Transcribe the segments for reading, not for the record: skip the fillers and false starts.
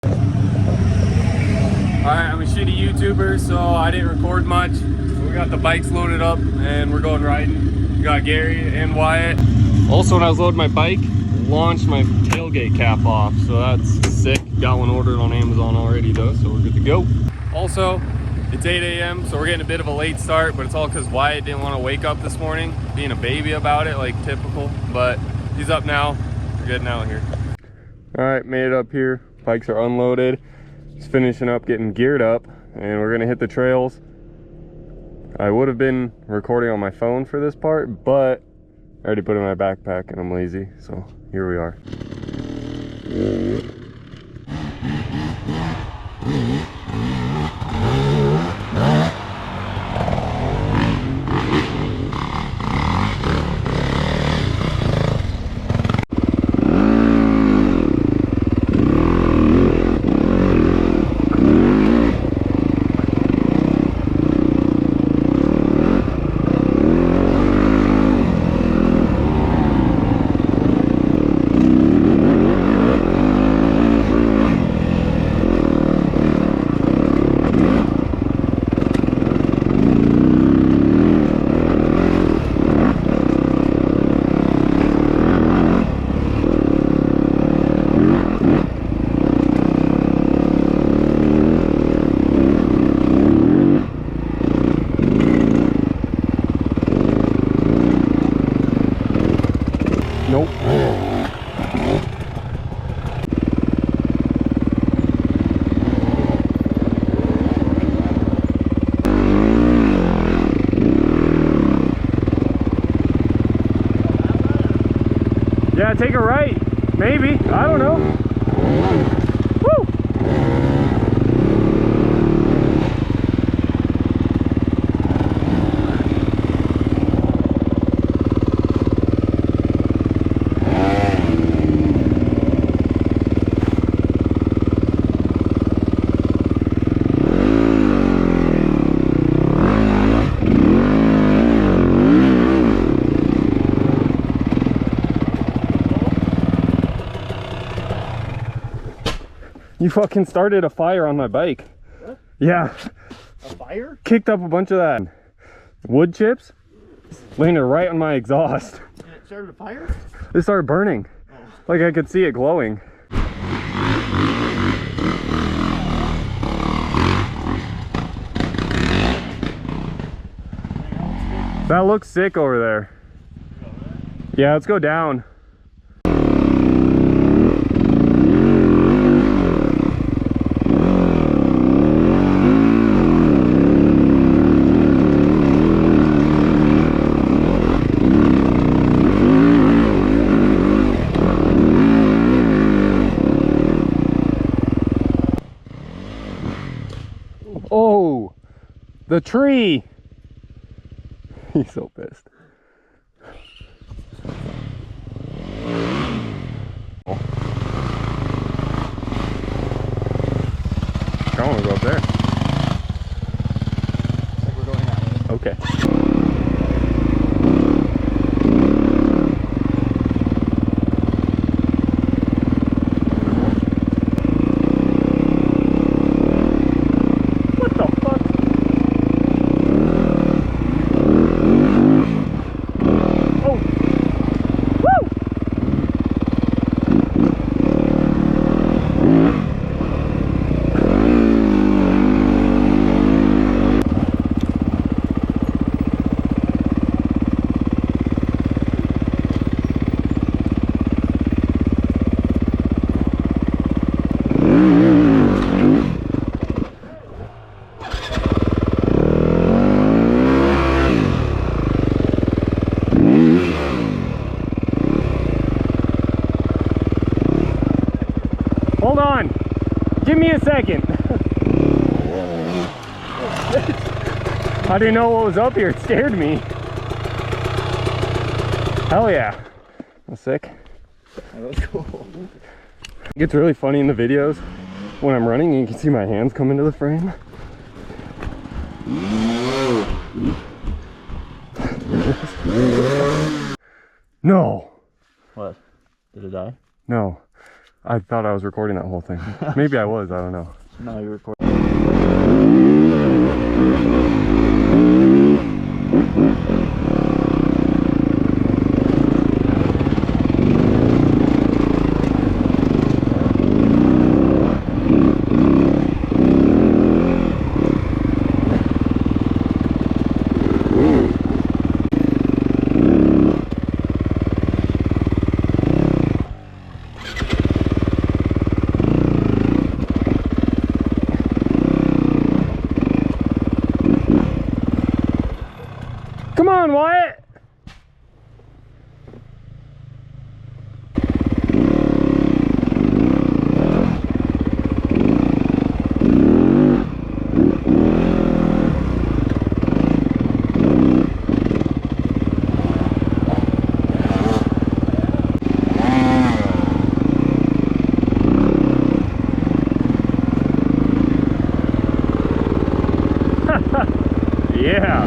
Alright, I'm a shitty YouTuber, so I didn't record much. We got the bikes loaded up and we're going riding. We got Gary and Wyatt. Also, when I was loading my bike, launched my tailgate cap off, so that's sick. Got one ordered on Amazon already though, so we're good to go. Also, it's 8 a.m, so we're getting a bit of a late start, but it's all because Wyatt didn't want to wake up this morning, being a baby about it, like typical. But he's up now. We're getting out here. Alright, made it up here. Bikes are unloaded. Just finishing up getting geared up, and we're gonna hit the trails. I would have been recording on my phone for this part, but I already put it in my backpack and I'm lazy, so here we are. Nope. Yeah, take a right. Maybe. I don't know. Woo! You fucking started a fire on my bike. What? Yeah. A fire? Kicked up a bunch of that wood chips, landed right on my exhaust. And it started a fire? It started burning. Oh. Like I could see it glowing. That looks sick over there. Yeah, let's go down. Oh, the tree. He's so pissed. I want to go up there. Looks like we're going that way. Okay. Hold on. Give me a second. I didn't know what was up here. It scared me. Hell yeah. That's sick. That was cool. It gets really funny in the videos when I'm running and you can see my hands come into the frame. No. What? Did it die? No. I thought I was recording that whole thing. Maybe I was, I don't know. No, you're recording. Come on, Wyatt! Yeah.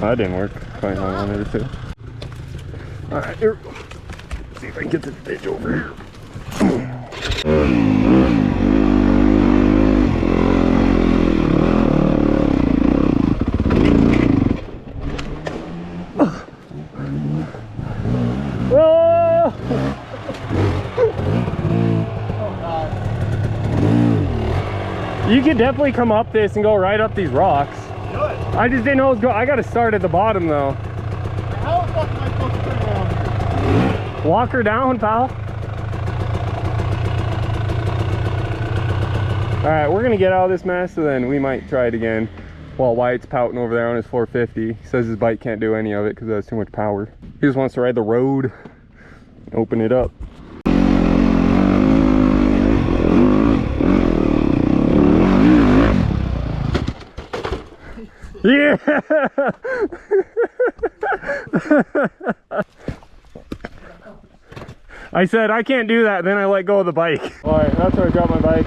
That didn't work quite how I wanted it to. Alright, here we go. See if I can get this bitch over here. Whoa! You could definitely come up this and go right up these rocks. Do it. I just didn't know it was going. I gotta start at the bottom though. How the fuck am I supposed to turn around here? Walk her down, pal. Alright, we're gonna get out of this mess and then we might try it again. While Wyatt's pouting over there on his 450. He says his bike can't do any of it because it has too much power. He just wants to ride the road, open it up. Yeah! I said I can't do that, then I let go of the bike. Alright, that's where I dropped my bike.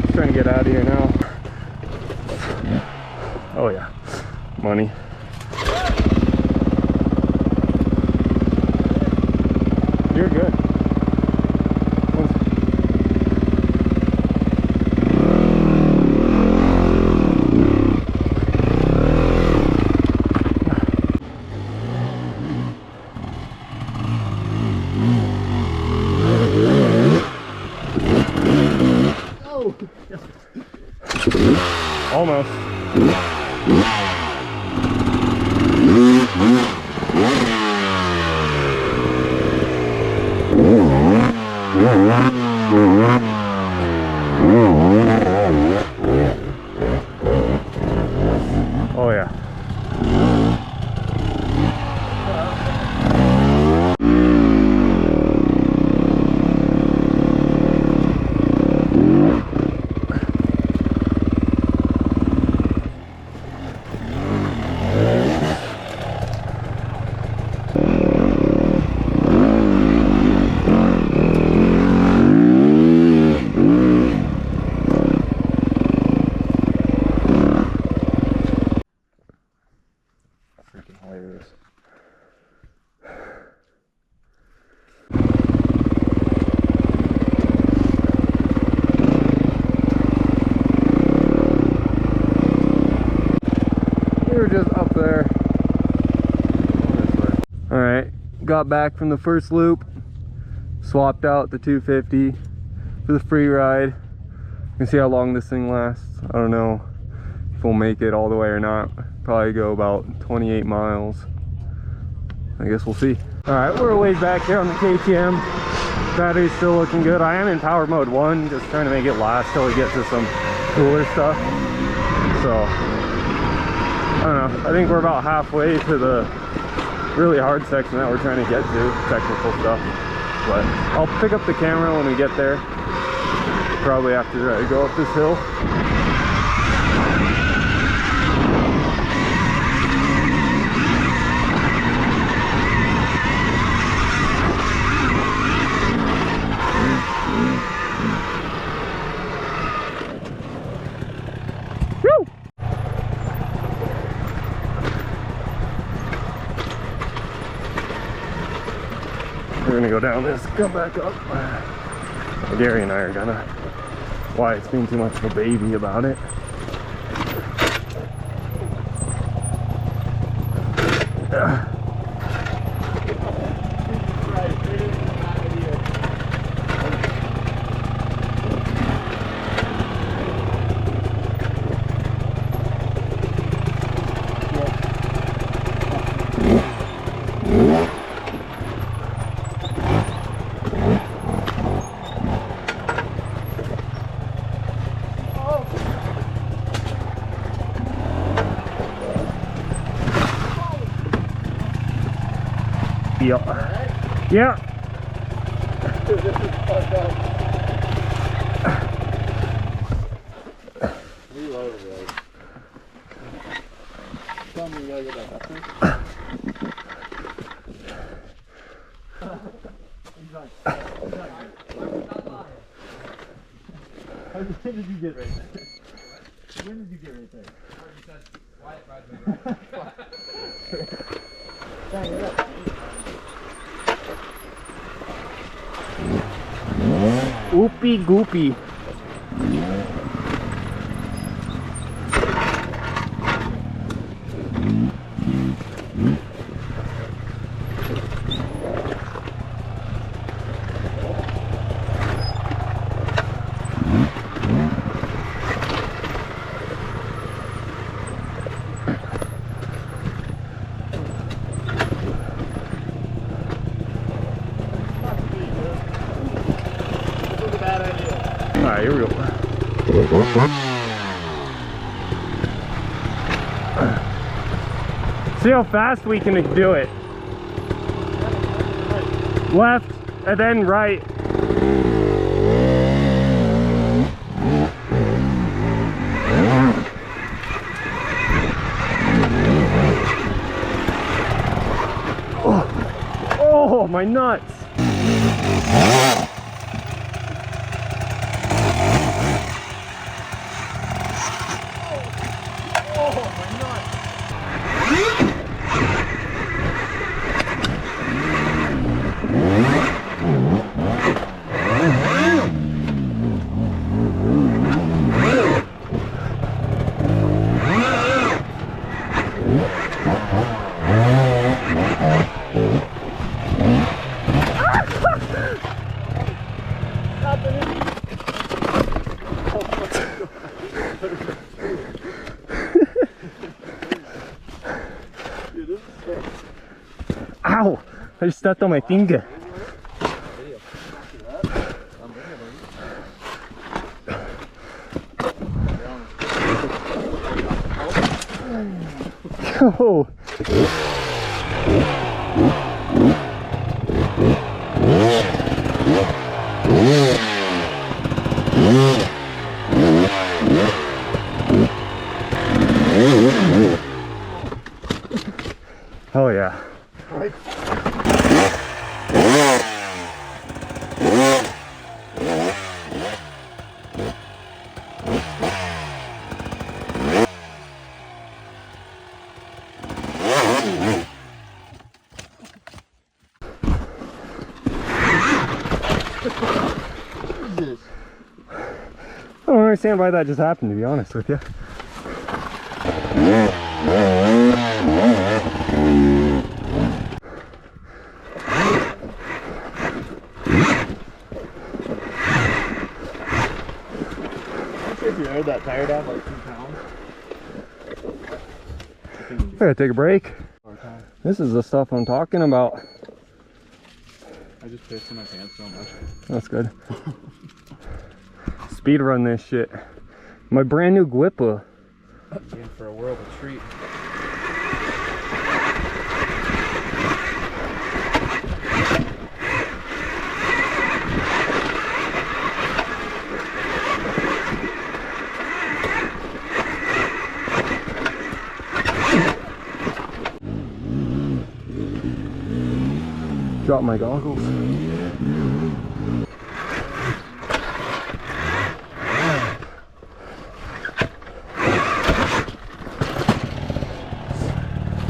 Just trying to get out of here now. Oh yeah, money. You're good. Almost. Oh yeah. Just up there. Alright, got back from the first loop, swapped out the 250 for the free ride. You can see how long this thing lasts. I don't know if we'll make it all the way or not. Probably go about 28 miles. I guess we'll see. Alright, we're a ways back here on the KTM. Battery's still looking good. I am in power mode 1, just trying to make it last till we get to some cooler stuff. So I don't know, I think we're about halfway to the really hard section that we're trying to get to, technical stuff. But I'll pick up the camera when we get there. Probably have to go up this hill. We're gonna go down this, go back up. Gary and I are gonna. Wyatt's being too much of a baby about it. Yeah. Yeah. Dude, this is fucked up. Reload it, right? Tell me you gotta get that up there. How did you get right there? When did you get right there? Because Wyatt rides me right. Dang it up. Oopie goopy. Alright, here we go. See how fast we can do it. Left and then right. Oh, my nuts. Ow! I just stepped on my finger. Oh. Oh yeah. Right. I don't understand why that just happened, to be honest with you. If you aired that tire down like 2 pounds. I gotta take a break. This is the stuff I'm talking about. I just pissed in my pants so much. That's good. Speed run this shit. My brand new Gwippa. In for a world of treat. Drop my goggles.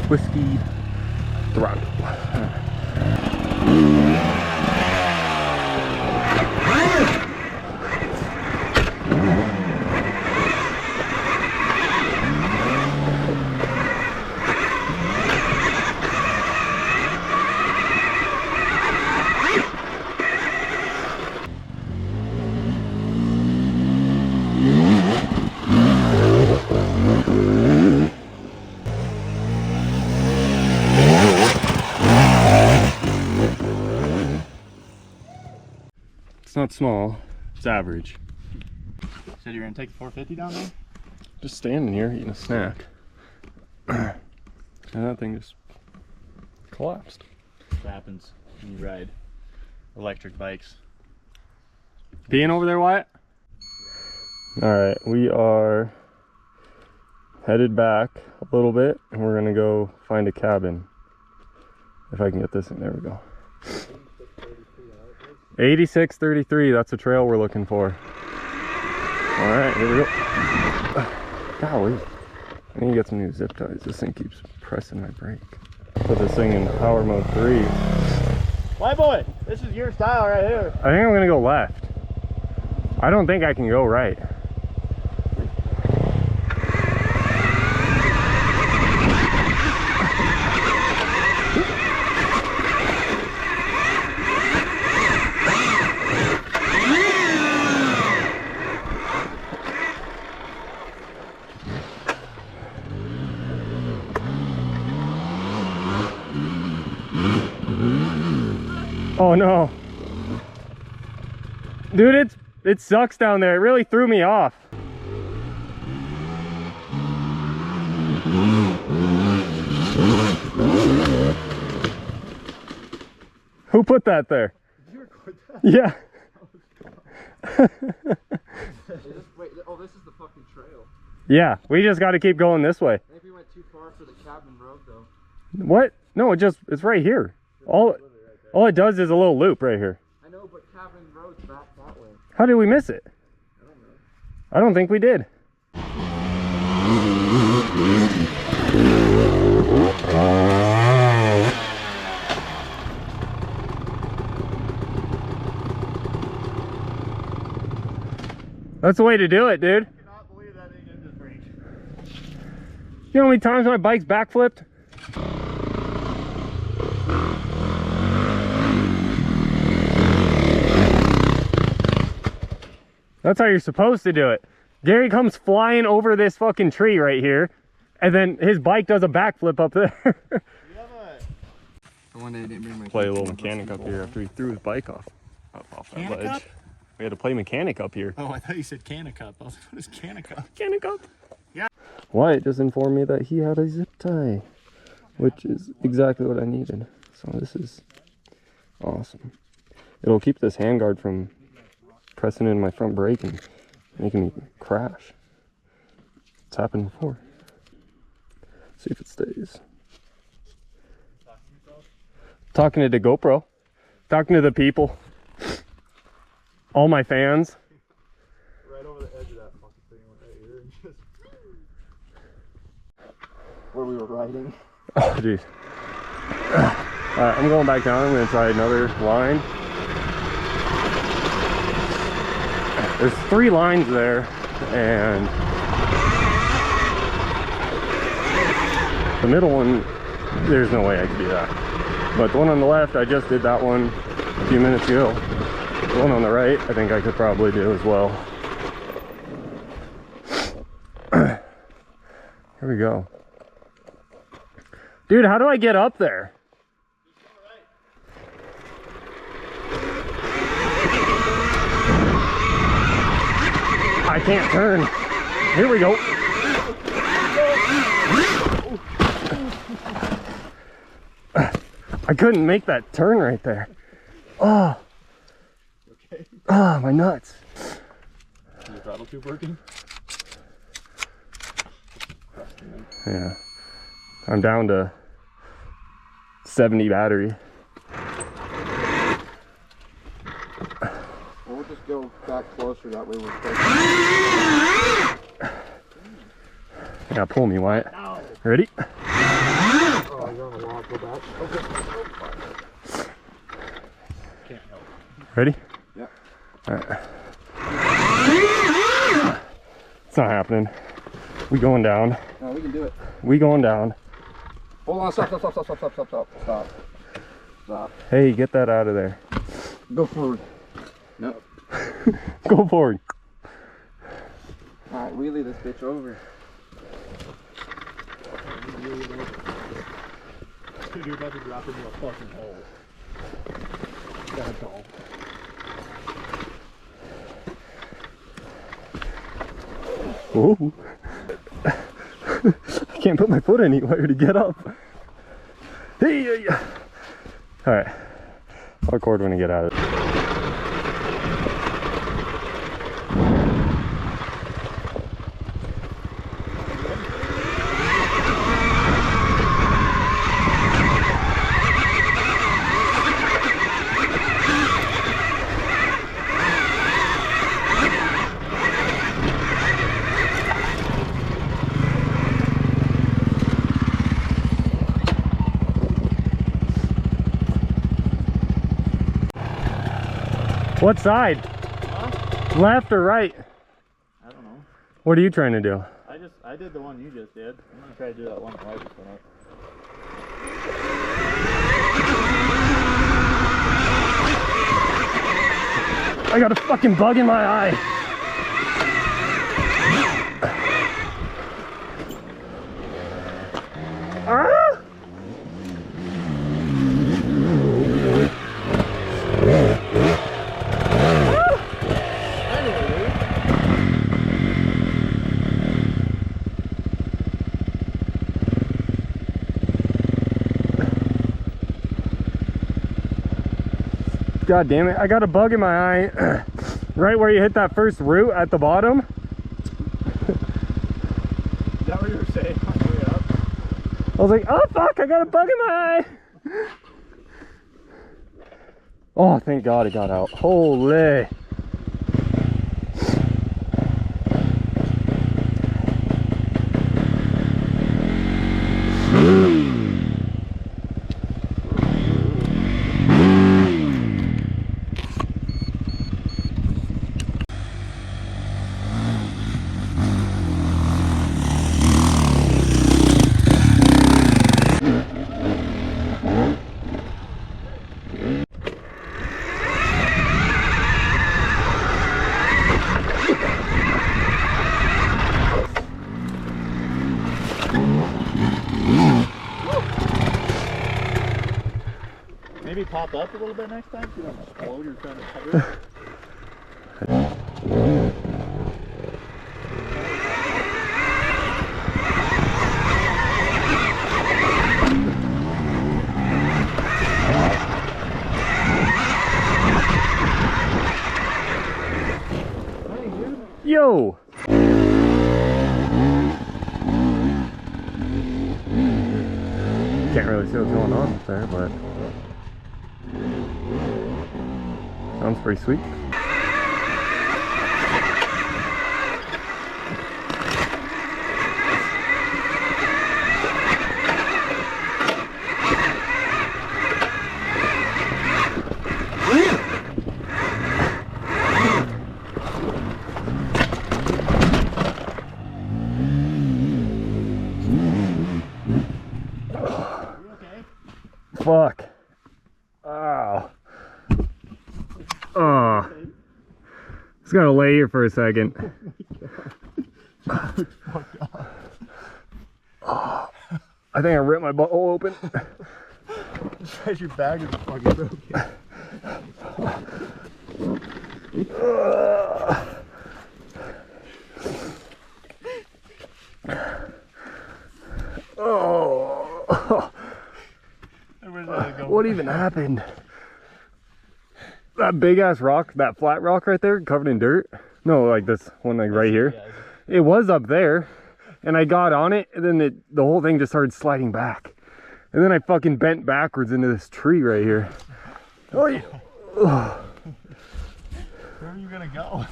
Whiskey throttle. It's not small, it's average. Said you're gonna take the 450 down there? Just standing here eating a snack. And that thing just collapsed. That's what happens when you ride electric bikes. Peeing over there, Wyatt? Alright, we are headed back a little bit and we're gonna go find a cabin. If I can get this in, there we go. 8633, that's the trail we're looking for. Alright, here we go. Golly, I need to get some new zip ties. This thing keeps pressing my brake. Put this thing in power mode 3. White boy, this is your style right here. I think I'm gonna go left. I don't think I can go right. Oh no. Dude, it sucks down there. It really threw me off. Who put that there? Did you record that? Yeah. Wait, oh, this is the fucking trail. Yeah, we just got to keep going this way. I think we went too far for the cabin road though. What? No, it's right here. All it does is a little loop right here. I know, but cabin road's back that way. How did we miss it? I don't know. I don't think we did. That's the way to do it, dude. I cannot believe that thing did this brake. You know how many times my bike's backflipped? That's how you're supposed to do it. Gary comes flying over this fucking tree right here, and then his bike does a backflip up there. One day I didn't bring my Play a little mechanic up here after he threw his bike off that ledge. Up? We had to play mechanic up here. Oh, I thought you said Canicup. I was like, what is Canicup? Mechanic up. Yeah. Wyatt just informed me that he had a zip tie, which is exactly what I needed. So this is awesome. It'll keep this handguard from pressing in my front brake and making me crash. It's happened before. See if it stays. Talking to the GoPro. Talking to the people. All my fans. Right over the edge of that fucking thing right here. And just... Where we were riding. Oh, jeez. Alright, I'm going back down. I'm going to try another line. There's 3 lines there, and the middle one, there's no way I could do that. But the one on the left, I just did that one a few minutes ago. The one on the right, I think I could probably do as well. Here we go. Dude, how do I get up there? I can't turn. Here we go. I couldn't make that turn right there. Oh. Okay. Oh, my nuts. Is your throttle tube working? Yeah. I'm down to 70 battery. We'll just go back closer, that way we're closer. Yeah, pull me, Wyatt. Ow. Ready? Oh, you're on the wall, go back. Okay. Can't help. Ready? Yeah. Alright. It's not happening. We going down. No, we can do it. We going down. Hold on, stop. Stop. Hey, get that out of there. Go forward. No. Go forward. Alright, wheelie this bitch over. You're about to drop into a fucking hole. That's all. Ooh. I can't put my foot anywhere to get up. Hey, yeah. All right, I'll record when I get out of it. What side? Huh? Left or right? I don't know. What are you trying to do? I did the one you just did. I'm gonna try to do that one I just went up. I got a fucking bug in my eye. Ah! God damn it, I got a bug in my eye. Right where you hit that first root at the bottom. Is that what you were saying on the way up? I was like, oh fuck, I got a bug in my eye. Oh, thank God it got out. Holy. Maybe pop up a little bit next time so you don't explode or trying to cover it. Yo! Can't really see what's going on up there, but sounds pretty sweet. Fuck. Oh. Oh. Just gotta lay here for a second. Oh, I think I ripped my butthole open. Just your bag is fucking broken. Oh. What even happened? That big ass rock, that flat rock right there, covered in dirt. No, like this one, like right here. It was up there, and I got on it, and then the whole thing just started sliding back, and then I fucking bent backwards into this tree right here. Oh, yeah. Where are you gonna go?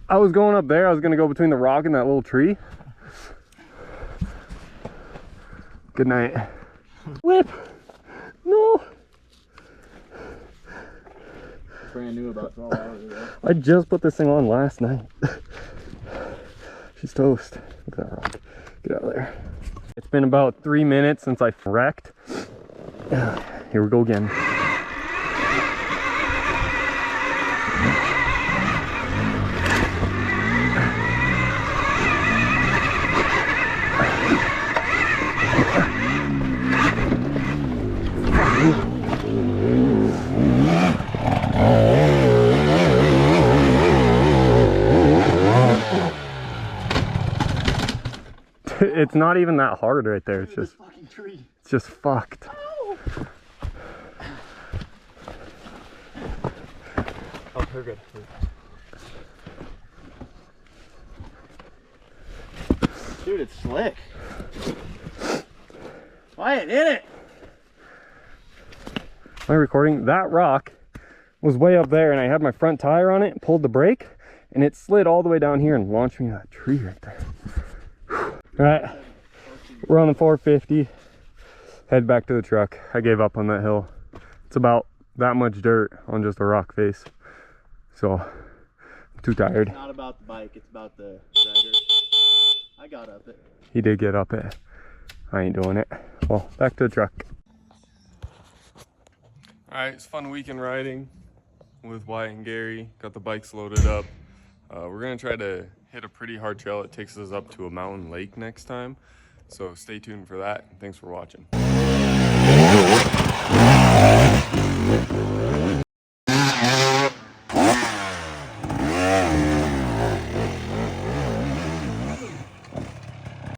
I was going up there. I was gonna go between the rock and that little tree. Good night. Whip. No. Brand new about 12 hours ago. I just put this thing on last night. She's toast. Look at that rock. Get out of there. It's been about 3 minutes since I wrecked. Here we go again. it's not even that hard right there. It's just fucking tree. It's just fucked. Oh, we're good. Dude, it's slick. Wyatt, hit it! Am I recording? That rock was way up there and I had my front tire on it, pulled the brake, and it slid all the way down here and launched me in that tree right there. All right, we're on the 450. Head back to the truck. I gave up on that hill. It's about that much dirt on just a rock face. So, I'm too tired. It's not about the bike, it's about the rider. I got up it. He did get up it. I ain't doing it. Well, back to the truck. All right, it's a fun weekend riding with Wyatt and Gary. Got the bikes loaded up. We're gonna try to hit a pretty hard trail. It takes us up to a mountain lake next time. So stay tuned for that. Thanks for watching.